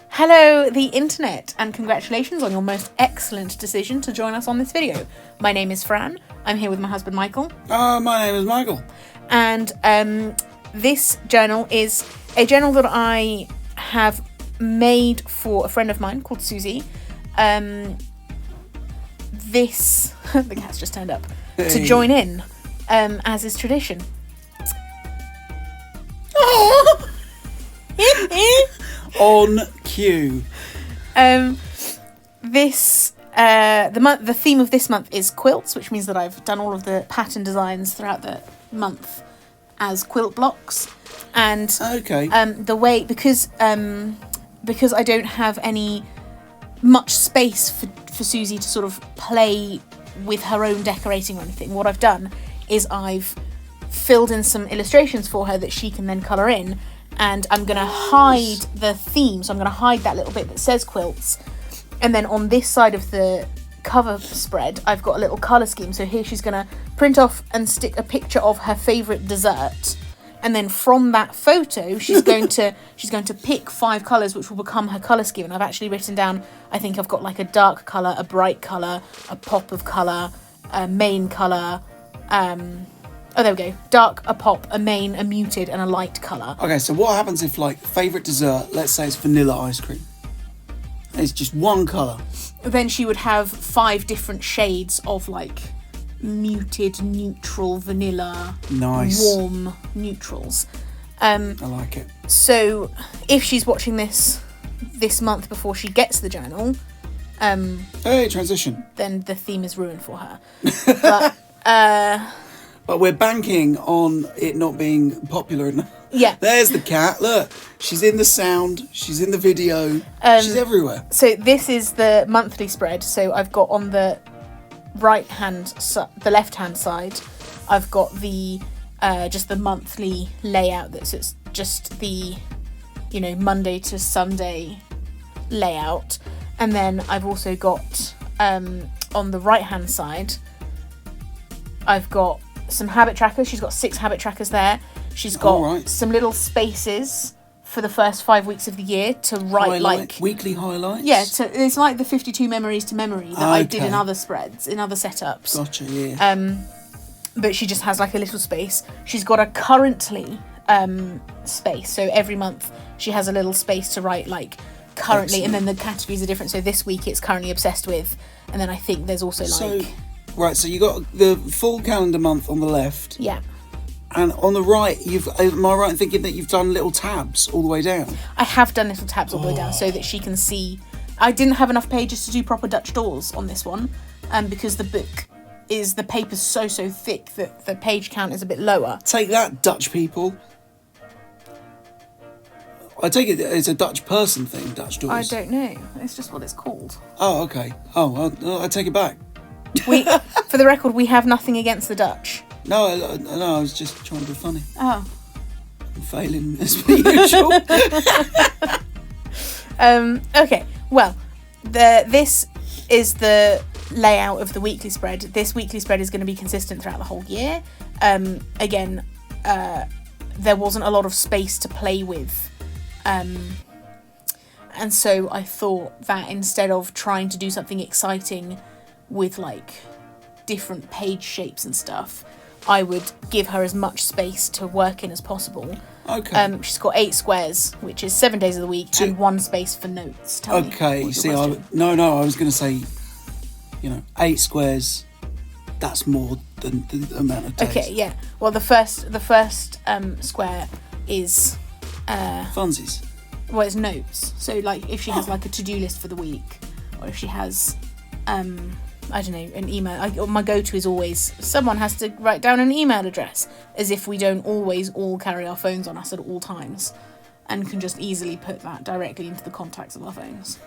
Hello, the internet, and congratulations on your most excellent decision to join us on this video. My name is Fran. I'm here with my husband, Michael. My name is Michael. And this journal is a journal that I have made for a friend of mine called Suzie. The cat's just turned up, to join in, as is tradition. On cue. The theme of this month is quilts, which means that I've done all of the pattern designs throughout the month as quilt blocks. And the way because I don't have much space for Suzie to sort of play with her own decorating or anything, what I've done is I've filled in some illustrations for her that she can then colour in. And I'm going to hide the theme, so I'm going to hide that little bit that says quilts. And then on this side of the cover spread, I've got a little colour scheme. So here she's going to print off and stick a picture of her favourite dessert. And then from that photo, she's going to pick 5 colours, which will become her colour scheme. And I've actually written down, I think I've got like a dark colour, a bright colour, a pop of colour, a main colour, oh, there we go. Dark, a pop, a main, a muted, and a light colour. Okay, so what happens if, like, favourite dessert, let's say it's vanilla ice cream. It's just one colour. Then she would have 5 different shades of, like, muted, neutral, vanilla, warm neutrals. I like it. So, if she's watching this month before she gets the journal... hey, transition. Then the theme is ruined for her. But we're banking on it not being popular enough. Yeah. There's the cat. Look, she's in the sound. She's in the video. She's everywhere. So this is the monthly spread. So I've got on the the left-hand side, I've got the just the monthly layout. It's just the, Monday to Sunday layout. And then I've also got on the right-hand side, I've got some habit trackers. She's got 6 habit trackers there. She's got some little spaces for the first 5 weeks of the year to write weekly highlights. Yeah, so it's like the 52 memories to memory that I did in other spreads, in other setups. Gotcha, yeah. But she just has like a little space. She's got a currently space, so every month she has a little space to write like currently. Excellent. And then the categories are different. So this week it's currently obsessed with, and then I think there's also Right, so you got the full calendar month on the left. Yeah. And on the right, am I right in thinking that you've done little tabs all the way down? I have done little tabs all the way down so that she can see. I didn't have enough pages to do proper Dutch doors on this one, because the paper's so thick that the page count is a bit lower. Take that, Dutch people. I take it it's a Dutch person thing, Dutch doors. I don't know. It's just what it's called. Oh, okay. Oh, I take it back. For the record, we have nothing against the Dutch. No, I was just trying to be funny. Oh. I'm failing as per usual. Okay, well, this is the layout of the weekly spread. This weekly spread is going to be consistent throughout the whole year. Again, there wasn't a lot of space to play with. And so I thought that instead of trying to do something exciting with like different page shapes and stuff, I would give her as much space to work in as possible. Okay. She's got 8 squares, which is 7 days of the week, and 1 space for notes. Okay, see, I was going to say, 8 squares, that's more than the amount of days. Okay, yeah. Well, the first square is... funsies. Well, it's notes. So, like, if she has, like, a to-do list for the week, or if she has... I don't know, an email. My go-to is always, someone has to write down an email address, as if we don't always all carry our phones on us at all times, and can just easily put that directly into the contacts of our phones.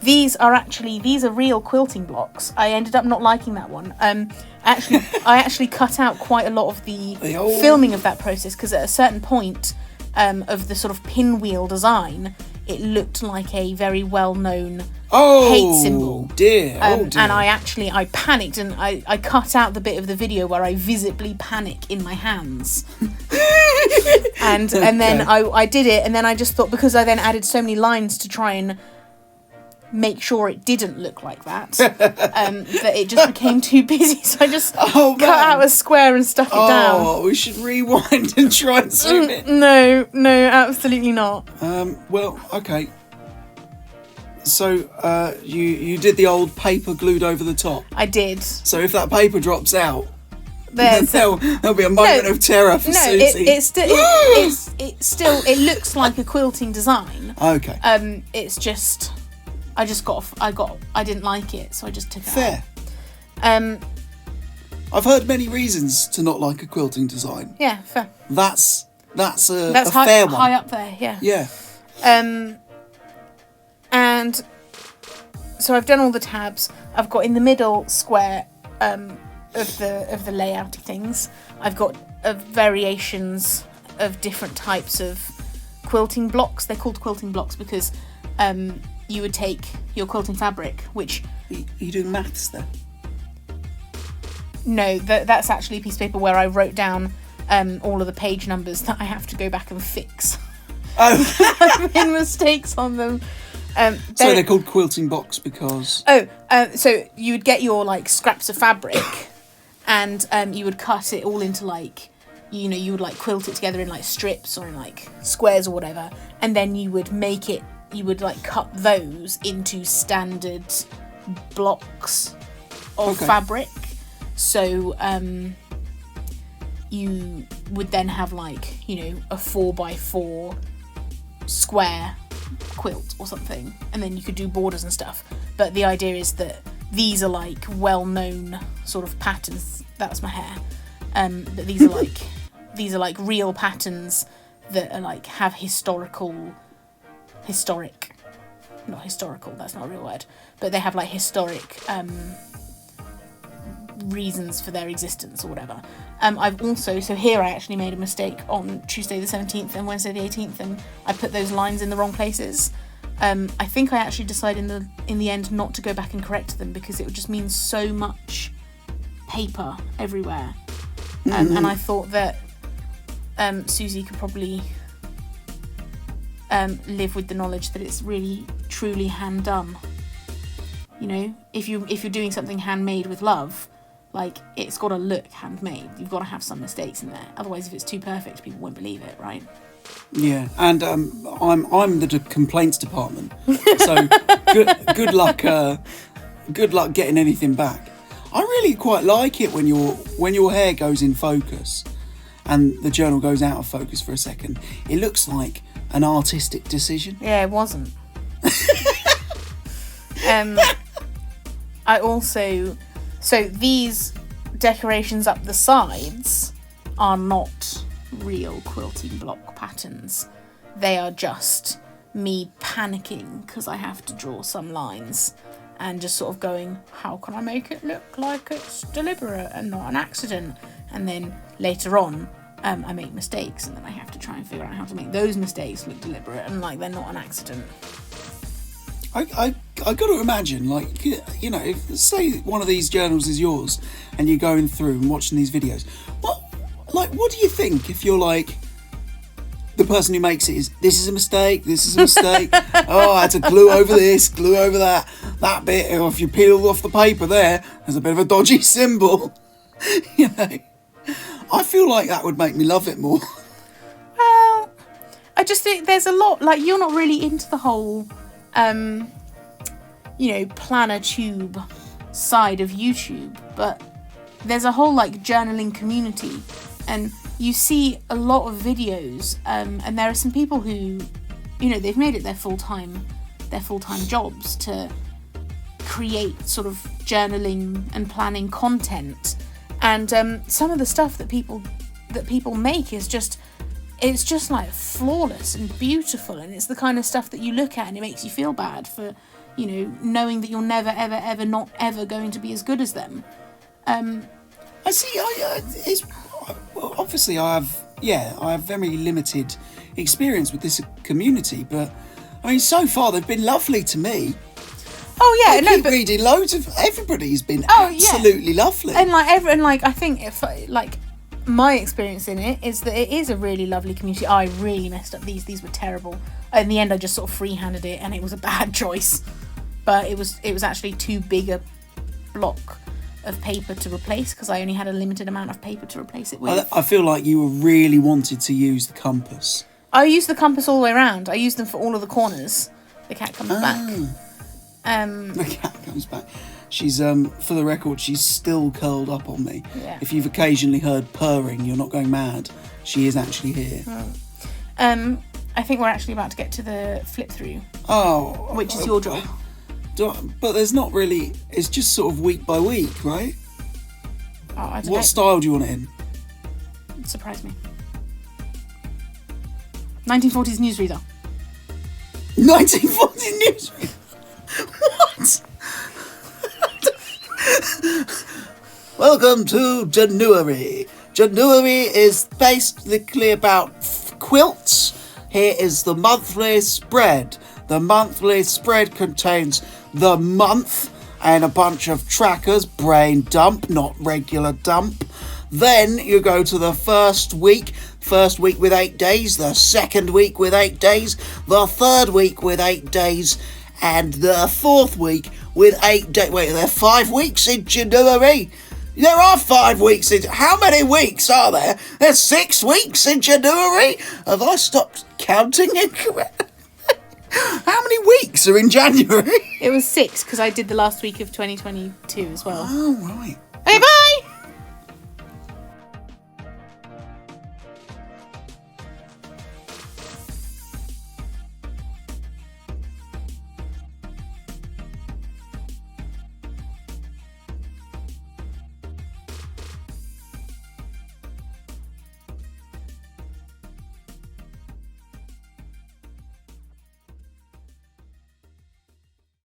These are real quilting blocks. I ended up not liking that one. I actually cut out quite a lot of the filming of that process, because at a certain point of the sort of pinwheel design, it looked like a very well-known hate symbol. dear. Oh dear. And I panicked, and I cut out the bit of the video where I visibly panic in my hands. and then I did it, and then I just thought, because I then added so many lines to try and make sure it didn't look like that, that it just became too busy, so I just cut out a square and stuck it down. Oh, we should rewind and try and zoom it. No, absolutely not. Well, okay. So you did the old paper glued over the top. I did. So if that paper drops out, there'll be a moment of terror for Suzie. It looks like a quilting design. Okay. It's just I didn't like it, so I just took it Fair. out. I've heard many reasons to not like a quilting design. Yeah, fair. That's a high, fair one. High up there, yeah. Yeah. And so I've done all the tabs. I've got in the middle square of the layouty things. I've got variations of different types of quilting blocks. They're called quilting blocks because you would take your quilting fabric, which... Are you doing maths there? No, that's actually a piece of paper where I wrote down all of the page numbers that I have to go back and fix. Oh. I've made mistakes on them. So they're called quilting blocks because... so you would get your like scraps of fabric and you would cut it all into like, you would like quilt it together in like strips or in like squares or whatever, and then you would like cut those into standard blocks of fabric. So you would then have like, a 4x4 square quilt or something, and then you could do borders and stuff. But the idea is that these are like well-known sort of patterns. That's my hair. But these are like real patterns that are like have historic, not historical, that's not a real word, but they have like historic reasons for their existence or whatever. I've also, so here I actually made a mistake on Tuesday the 17th and Wednesday the 18th, and I put those lines in the wrong places. I think I actually decided in the end not to go back and correct them because it would just mean so much paper everywhere. And I thought that Suzie could probably live with the knowledge that it's really truly hand done. If you're doing something handmade with love, like, it's got to look handmade. You've got to have some mistakes in there. Otherwise, if it's too perfect, people won't believe it, right? Yeah, and I'm the complaints department, so good luck getting anything back. I really quite like it when your hair goes in focus, and the journal goes out of focus for a second. It looks like an artistic decision. Yeah, it wasn't. I also... So these decorations up the sides are not real quilting block patterns. They are just me panicking because I have to draw some lines and just sort of going, how can I make it look like it's deliberate and not an accident? And then later on, I make mistakes, and then I have to try and figure out how to make those mistakes look deliberate and like they're not an accident. I got to imagine, like, if, say one of these journals is yours and you're going through and watching these videos, what do you think if you're like, the person who makes it is, this is a mistake, oh, I had to glue over this, glue over that bit, or if you peel off the paper there's a bit of a dodgy symbol. I feel like that would make me love it more. Well, I just think there's a lot, like, you're not really into the whole... planner tube side of YouTube, but there's a whole like journaling community, and you see a lot of videos, and there are some people who, they've made it their full-time jobs to create sort of journaling and planning content, and some of the stuff that people make is just, it's just like flawless and beautiful, and it's the kind of stuff that you look at and it makes you feel bad for, knowing that you're never, ever, ever, not ever going to be as good as them. I see. Obviously I have very limited experience with this community, but I mean, so far they've been lovely to me. Oh yeah, I keep reading loads of everybody's been absolutely lovely. And I think if my experience in it is that it is a really lovely community. I really messed up these were terrible. In the end, I just sort of free-handed it, and it was a bad choice. But it was actually too big a block of paper to replace because I only had a limited amount of paper to replace it with. I feel like you really wanted to use the compass. I used the compass all the way around. I used them for all of the corners. The cat comes back. The cat comes back. She's for the record, she's still curled up on me. Yeah. If you've occasionally heard purring, you're not going mad. She is actually here. I think we're actually about to get to the flip through. Oh, which is your job. But there's not really. It's just sort of week by week, right? Oh, I don't know. What style do you want it in? Surprise me. 1940s newsreader. 1940s newsreader. What? Welcome to January. January is basically about quilts. Here is the monthly spread. The monthly spread contains the month and a bunch of trackers, brain dump, not regular dump. Then you go to the first week with 8 days, the second week with 8 days, the third week with 8 days, and the fourth week with 8 days. Wait, there are 5 weeks in January? There are 5 weeks in... How many weeks are there? There's 6 weeks in January? Have I stopped counting incorrectly? How many weeks are in January? It was 6 because I did the last week of 2022 as well. Oh, right.